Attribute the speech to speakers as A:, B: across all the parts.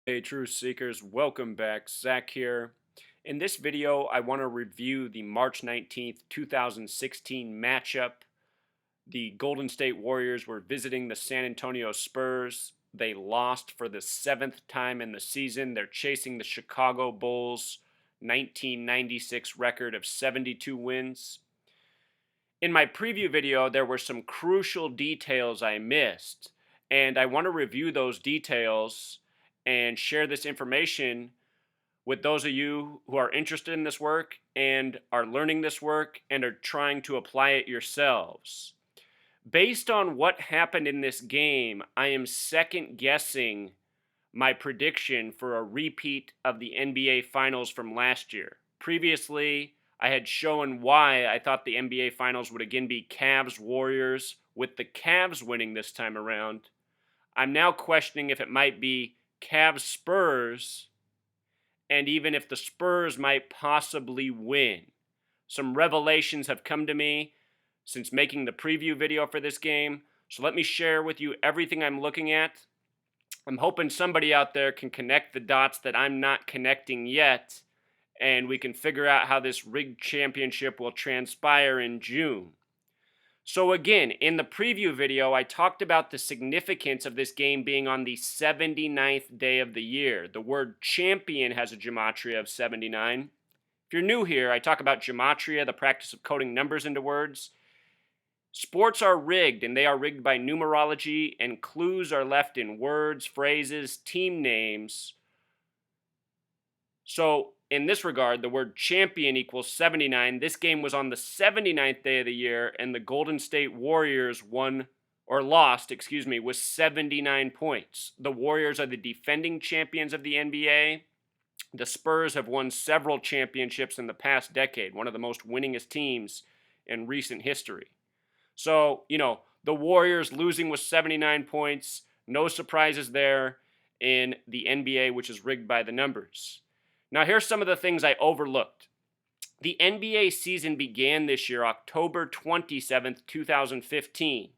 A: Hey, Truth Seekers, welcome back. Zach here. In this video, I want to review the March 19th, 2016 matchup. The Golden State Warriors were visiting the San Antonio Spurs. They lost for the seventh time in the season. They're chasing the Chicago Bulls' 1996 record of 72 wins. In my preview video, there were some crucial details I missed, and I want to review those details and share this information with those of you who are interested in this work and are learning this work and are trying to apply it yourselves. Based on what happened in this game, I am second guessing my prediction for a repeat of the NBA Finals from last year. Previously, I had shown why I thought the NBA Finals would again be Cavs Warriors, with the Cavs winning this time around. I'm now questioning if it might be Cavs Spurs, and even if the Spurs might possibly win. Some revelations have come to me since making the preview video for this game, so let me share with you everything I'm looking at. I'm hoping somebody out there can connect the dots that I'm not connecting yet, and we can figure out how this rigged championship will transpire in June. So again, in the preview video, I talked about the significance of this game being on the 79th day of the year. The word champion has a gematria of 79. If you're new here, I talk about gematria, the practice of coding numbers into words. Sports are rigged, and they are rigged by numerology, and clues are left in words, phrases, team names. So, in this regard, the word champion equals 79. This game was on the 79th day of the year, and the Golden State Warriors lost, with 79 points. The Warriors are the defending champions of the NBA. The Spurs have won several championships in the past decade, one of the most winningest teams in recent history. So, the Warriors losing with 79 points, no surprises there in the NBA, which is rigged by the numbers. Now, here's some of the things I overlooked. The NBA season began this year, October 27th, 2015.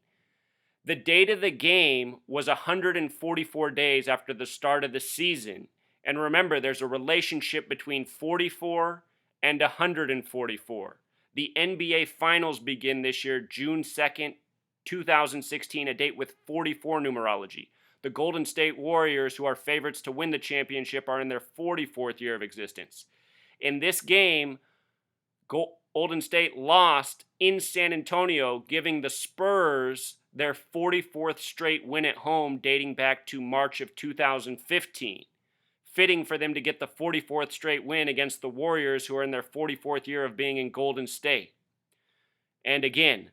A: The date of the game was 144 days after the start of the season. And remember, there's a relationship between 44 and 144. The NBA Finals begin this year, June 2nd, 2016, a date with 44 numerology. The Golden State Warriors, who are favorites to win the championship, are in their 44th year of existence. In this game, Golden State lost in San Antonio, giving the Spurs their 44th straight win at home, dating back to March of 2015. Fitting for them to get the 44th straight win against the Warriors, who are in their 44th year of being in Golden State. And again,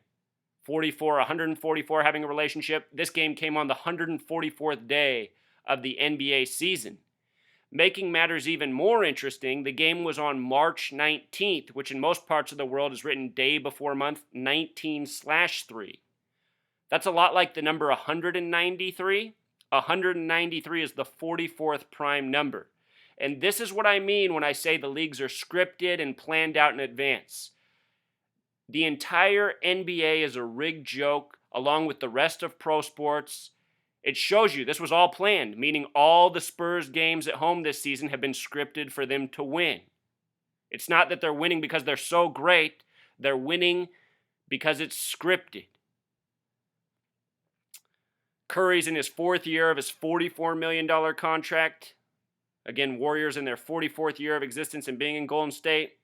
A: 144 having a relationship. This game came on the 144th day of the NBA season. Making matters even more interesting, the game was on March 19th, which in most parts of the world is written day before month 19/3. That's a lot like the number 193. 193 is the 44th prime number. And this is what I mean when I say the leagues are scripted and planned out in advance. The entire NBA is a rigged joke, along with the rest of pro sports. It shows you this was all planned, meaning all the Spurs games at home this season have been scripted for them to win. It's not that they're winning because they're so great, they're winning because it's scripted. Curry's in his fourth year of his $44 million contract. Again, Warriors in their 44th year of existence and being in Golden State.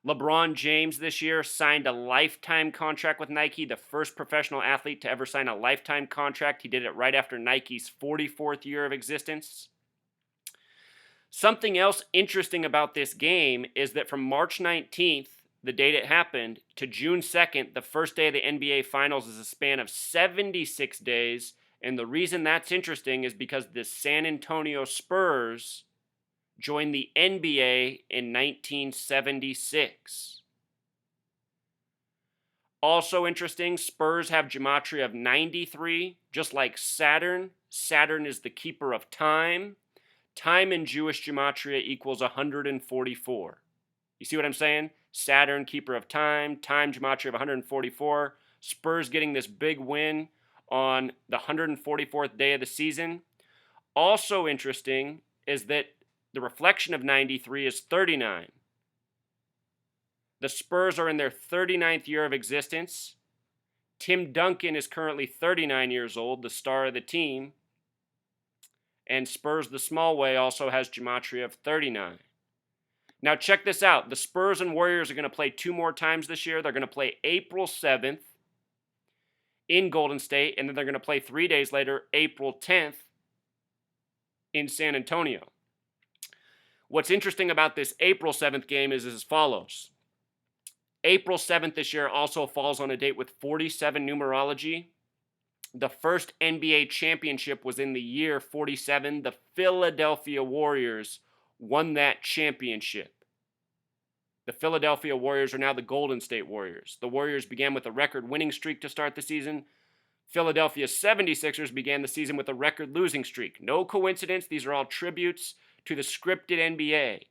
A: LeBron James this year signed a lifetime contract with Nike, the first professional athlete to ever sign a lifetime contract. He did it right after Nike's 44th year of existence. Something else interesting about this game is that from March 19th, the date it happened, to June 2nd, the first day of the NBA Finals, is a span of 76 days. And the reason that's interesting is because the San Antonio Spurs joined the NBA in 1976. Also interesting, Spurs have gematria of 93, just like Saturn. Saturn is the keeper of time. Time in Jewish gematria equals 144. You see what I'm saying? Saturn, keeper of time, time gematria of 144. Spurs getting this big win on the 144th day of the season. Also interesting is that the reflection of 93 is 39. The Spurs are in their 39th year of existence. Tim Duncan is currently 39 years old, the star of the team. And Spurs the Small Way also has gematria of 39. Now check this out. The Spurs and Warriors are going to play 2 more times this year. They're going to play April 7th in Golden State, and then they're going to play 3 days later, April 10th in San Antonio. What's interesting about this April 7th game is as follows. April 7th this year also falls on a date with 47 numerology. The first NBA championship was in the year 47. The Philadelphia Warriors won that championship. The Philadelphia Warriors are now the Golden State Warriors. The Warriors began with a record winning streak to start the season. Philadelphia 76ers began the season with a record losing streak. No coincidence, these are all tributes to the scripted NBA.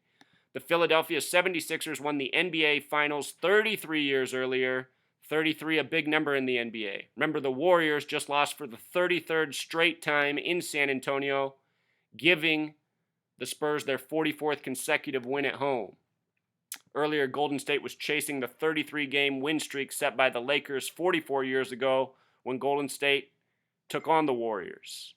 A: The Philadelphia 76ers won the NBA Finals 33 years earlier. 33, a big number in the NBA. Remember, the Warriors just lost for the 33rd straight time in San Antonio, giving the Spurs their 44th consecutive win at home. Earlier, Golden State was chasing the 33-game win streak set by the Lakers 44 years ago when Golden State took on the Warriors.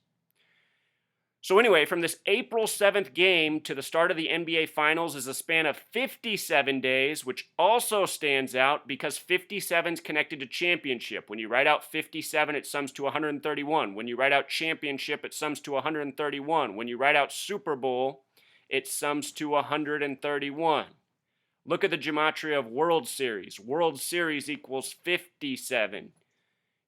A: So anyway, from this April 7th game to the start of the NBA Finals is a span of 57 days, which also stands out because 57 is connected to championship. When you write out 57, it sums to 131. When you write out championship, it sums to 131. When you write out Super Bowl, it sums to 131. Look at the gematria of World Series. World Series equals 57.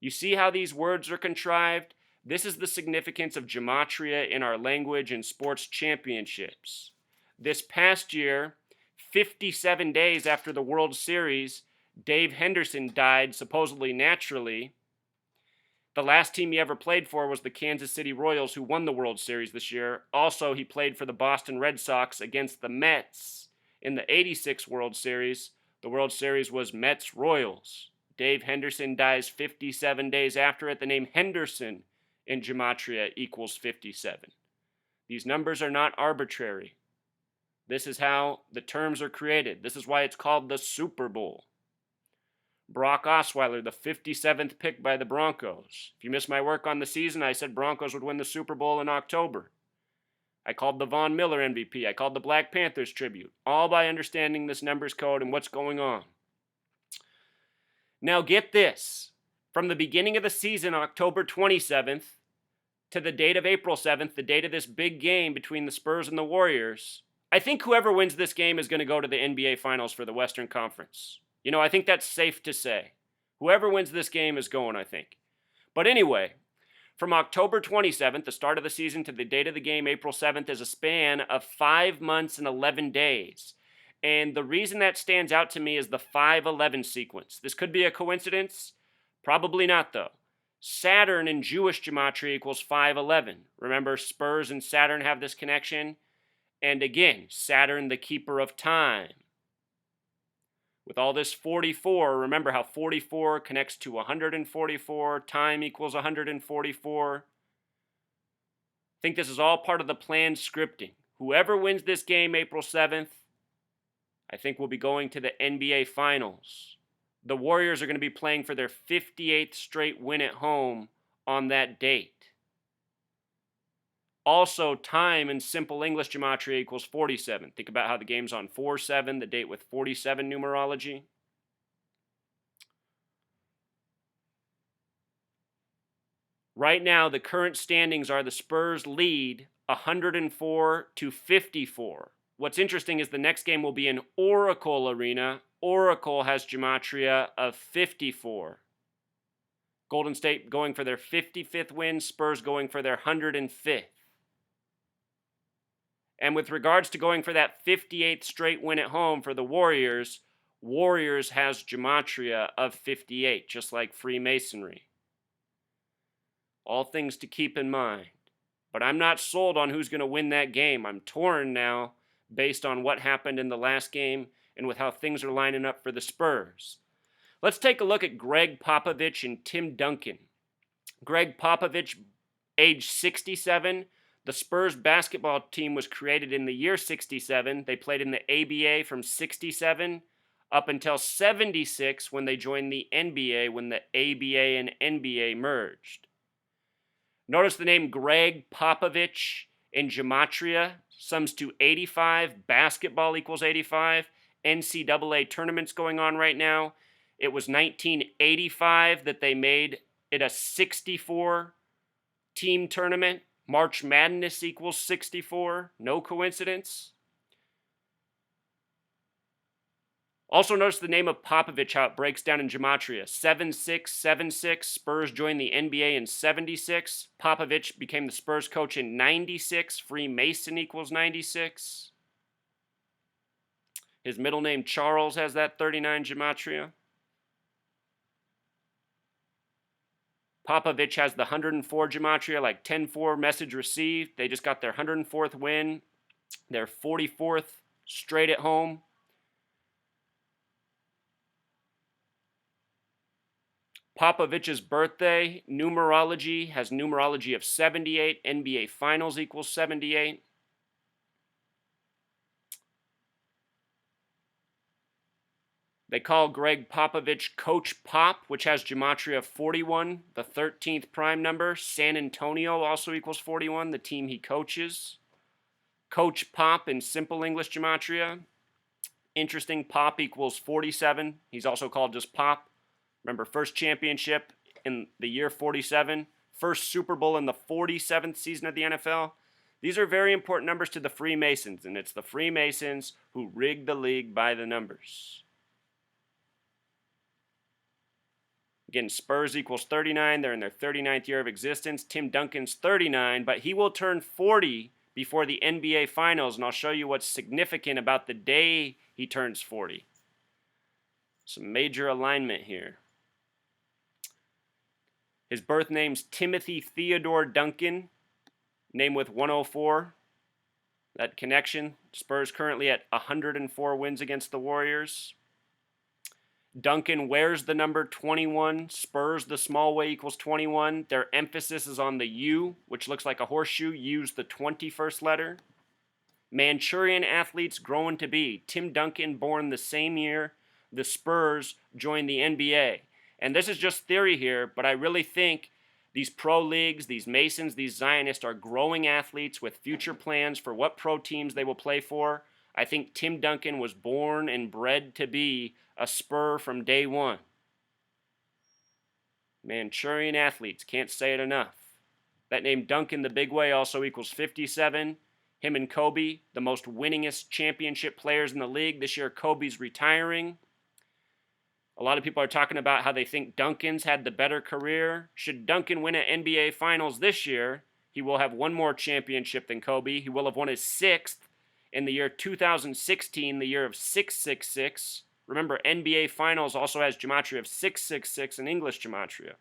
A: You see how these words are contrived? This is the significance of gematria in our language and sports championships. This past year, 57 days after the World Series, Dave Henderson died supposedly naturally. The last team he ever played for was the Kansas City Royals, who won the World Series this year. Also, he played for the Boston Red Sox against the Mets in the '86 World Series. The World Series was Mets-Royals. Dave Henderson dies 57 days after it. The name Henderson in gematria equals 57. These numbers are not arbitrary. This is how the terms are created. This is why it's called the Super Bowl. Brock Osweiler, the 57th pick by the Broncos. If you missed my work on the season, I said Broncos would win the Super Bowl in October. I called the Von Miller MVP. I called the Black Panthers tribute, all by understanding this numbers code and what's going on. Now get this. From the beginning of the season, October 27th, to the date of April 7th, the date of this big game between the Spurs and the Warriors, I think whoever wins this game is going to go to the NBA Finals for the Western Conference. You know, I think that's safe to say. Whoever wins this game is going, I think. But anyway, from October 27th, the start of the season, to the date of the game, April 7th, is a span of 5 months and 11 days. And the reason that stands out to me is the 5-11 sequence. This could be a coincidence. Probably not, though. Saturn in Jewish gematria equals 5-11. Remember, Spurs and Saturn have this connection. And again, Saturn, the keeper of time. With all this 44, remember how 44 connects to 144, time equals 144. I think this is all part of the planned scripting. Whoever wins this game April 7th, I think will be going to the NBA Finals. The Warriors are going to be playing for their 58th straight win at home on that date. Also, time in simple English gematria equals 47. Think about how the game's on 4-7, the date with 47 numerology. Right now, the current standings are the Spurs lead 104-54. What's interesting is the next game will be in Oracle Arena. Oracle has gematria of 54. Golden State going for their 55th win, Spurs going for their 105th. And with regards to going for that 58th straight win at home for the Warriors, Warriors has gematria of 58, just like Freemasonry. All things to keep in mind. But I'm not sold on who's going to win that game. I'm torn now based on what happened in the last game and with how things are lining up for the Spurs. Let's take a look at Greg Popovich and Tim Duncan. Greg Popovich, age 67. The Spurs basketball team was created in the year 67. They played in the ABA from 67 up until 76 when they joined the NBA when the ABA and NBA merged. Notice the name Greg Popovich in gematria sums to 85. Basketball equals 85. NCAA tournaments going on right now. It was 1985 that they made it a 64 team tournament. March Madness equals 64. No coincidence. Also notice the name of Popovich, how it breaks down in gematria. 76, 76. Spurs joined the NBA in 76. Popovich became the Spurs coach in 96. Freemason equals 96. His middle name Charles has that 39 gematria. Popovich has the 104 gematria, like 10-4 message received. They just got their 104th win, their 44th straight at home. Popovich's birthday, numerology, has numerology of 78. NBA Finals equals 78. They call Greg Popovich Coach Pop, which has gematria of 41, the 13th prime number. San Antonio also equals 41, the team he coaches. Coach Pop in simple English gematria. Interesting, Pop equals 47. He's also called just Pop. Remember, first championship in the year 47. First Super Bowl in the 47th season of the NFL. These are very important numbers to the Freemasons, and it's the Freemasons who rigged the league by the numbers. Again, Spurs equals 39. They're in their 39th year of existence. Tim Duncan's 39, but he will turn 40 before the NBA Finals, and I'll show you what's significant about the day he turns 40. Some major alignment here. His birth name's Timothy Theodore Duncan, name with 104. That connection. Spurs currently at 104 wins against the Warriors. Duncan wears the number 21. Spurs, the small way, equals 21. Their emphasis is on the U, which looks like a horseshoe. U's the 21st letter. Manchurian athletes growing to be. Tim Duncan, born the same year the Spurs joined the NBA. And this is just theory here, but I really think these pro leagues, these Masons, these Zionists are growing athletes with future plans for what pro teams they will play for. I think Tim Duncan was born and bred to be a Spur from day one. Manchurian athletes, can't say it enough. That name Duncan the big way also equals 57. Him and Kobe, the most winningest championship players in the league. This year Kobe's retiring. A lot of people are talking about how they think Duncan's had the better career. Should Duncan win an NBA Finals this year, he will have one more championship than Kobe. He will have won his 6th in the year 2016, the year of 666. Remember, NBA Finals also has gematria of 666 in English gematria.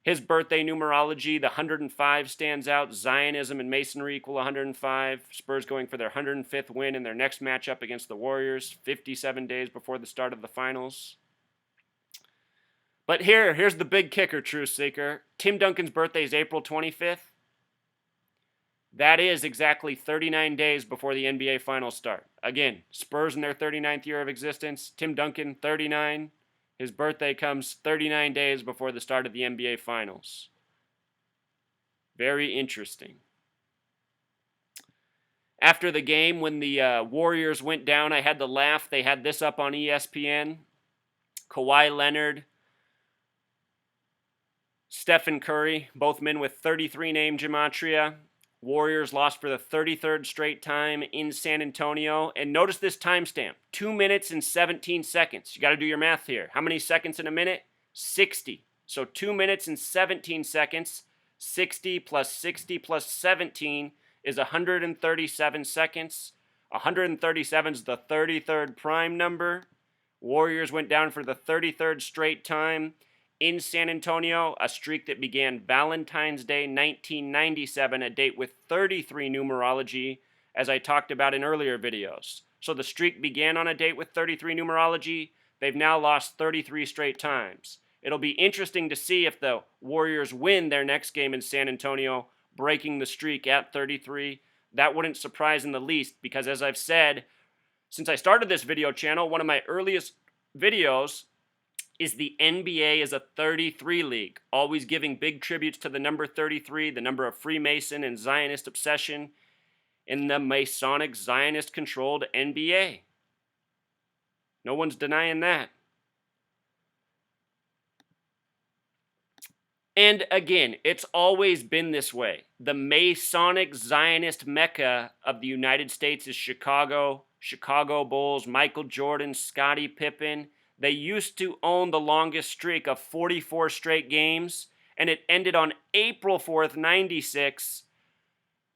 A: His birthday numerology, the 105 stands out. Zionism and Masonry equal 105. Spurs going for their 105th win in their next matchup against the Warriors, 57 days before the start of the finals. But here's the big kicker, Truth Seeker. Tim Duncan's birthday is April 25th. That is exactly 39 days before the NBA Finals start. Again, Spurs in their 39th year of existence. Tim Duncan, 39. His birthday comes 39 days before the start of the NBA Finals. Very interesting. After the game, when the Warriors went down, I had to laugh. They had this up on ESPN. Kawhi Leonard, Stephen Curry, both men with 33 name gematria. Warriors lost for the 33rd straight time in San Antonio. And notice this timestamp, 2 minutes and 17 seconds. You got to do your math here. How many seconds in a minute? 60. So 2 minutes and 17 seconds. 60 plus 60 plus 17 is 137 seconds. 137 is the 33rd prime number. Warriors went down for the 33rd straight time in San Antonio, a streak that began Valentine's Day 1997, a date with 33 numerology, as I talked about in earlier videos. So the streak began on a date with 33 numerology. They've now lost 33 straight times. It'll be interesting to see if the Warriors win their next game in San Antonio, breaking the streak at 33. That wouldn't surprise in the least because, as I've said, since I started this video channel, one of my earliest videos is the NBA is a 33 league, always giving big tributes to the number 33, the number of Freemason and Zionist obsession in the Masonic Zionist-controlled NBA. No one's denying that. And again, it's always been this way. The Masonic Zionist Mecca of the United States is Chicago. Chicago Bulls, Michael Jordan, Scottie Pippen. They used to own the longest streak of 44 straight games, and it ended on April 4th, 96.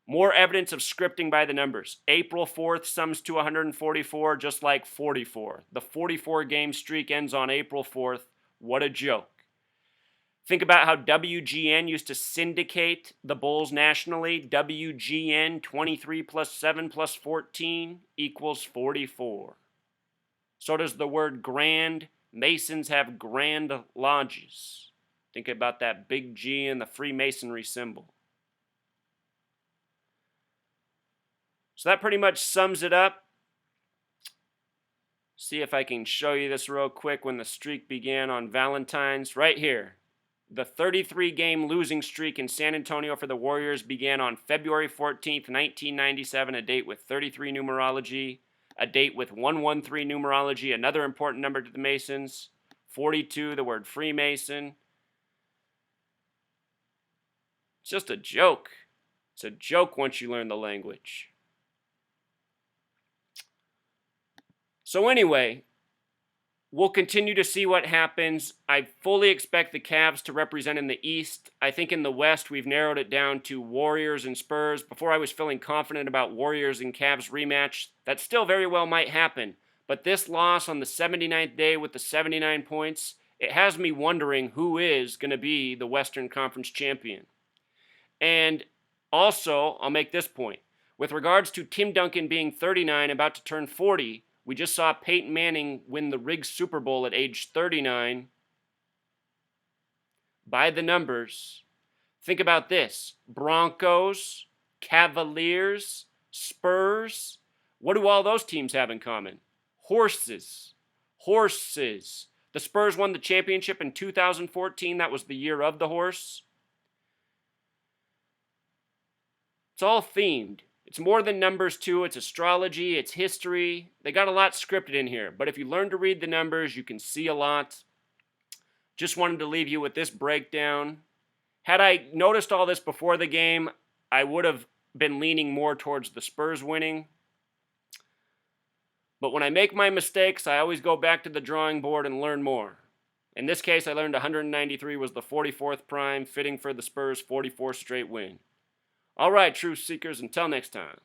A: More evidence of scripting by the numbers. April 4th sums to 144, just like 44. The 44-game streak ends on April 4th. What a joke. Think about how WGN used to syndicate the Bulls nationally. WGN, 23 plus 7 plus 14 equals 44. So does the word grand. Masons have grand lodges. Think about that big G in the Freemasonry symbol. So that pretty much sums it up. See if I can show you this real quick when the streak began on Valentine's. Right here. The 33-game losing streak in San Antonio for the Warriors began on February 14th, 1997, a date with 33 numerology, a date with 113 numerology, another important number to the Masons, 42, the word Freemason. It's just a joke. It's a joke once you learn the language. So anyway, we'll continue to see what happens. I fully expect the Cavs to represent in the East. I think in the West, we've narrowed it down to Warriors and Spurs. Before I was feeling confident about Warriors and Cavs rematch. That still very well might happen. But this loss on the 79th day with the 79 points, it has me wondering who is going to be the Western Conference champion. And also, I'll make this point. With regards to Tim Duncan being 39, about to turn 40, we just saw Peyton Manning win the rigged Super Bowl at age 39. By the numbers, think about this. Broncos, Cavaliers, Spurs. What do all those teams have in common? Horses. Horses. The Spurs won the championship in 2014. That was the year of the horse. It's all themed. It's more than numbers, too. It's astrology. It's history. They got a lot scripted in here. But if you learn to read the numbers, you can see a lot. Just wanted to leave you with this breakdown. Had I noticed all this before the game, I would have been leaning more towards the Spurs winning. But when I make my mistakes, I always go back to the drawing board and learn more. In this case, I learned 193 was the 44th prime, fitting for the Spurs' 44th straight win. All right, truth seekers, until next time.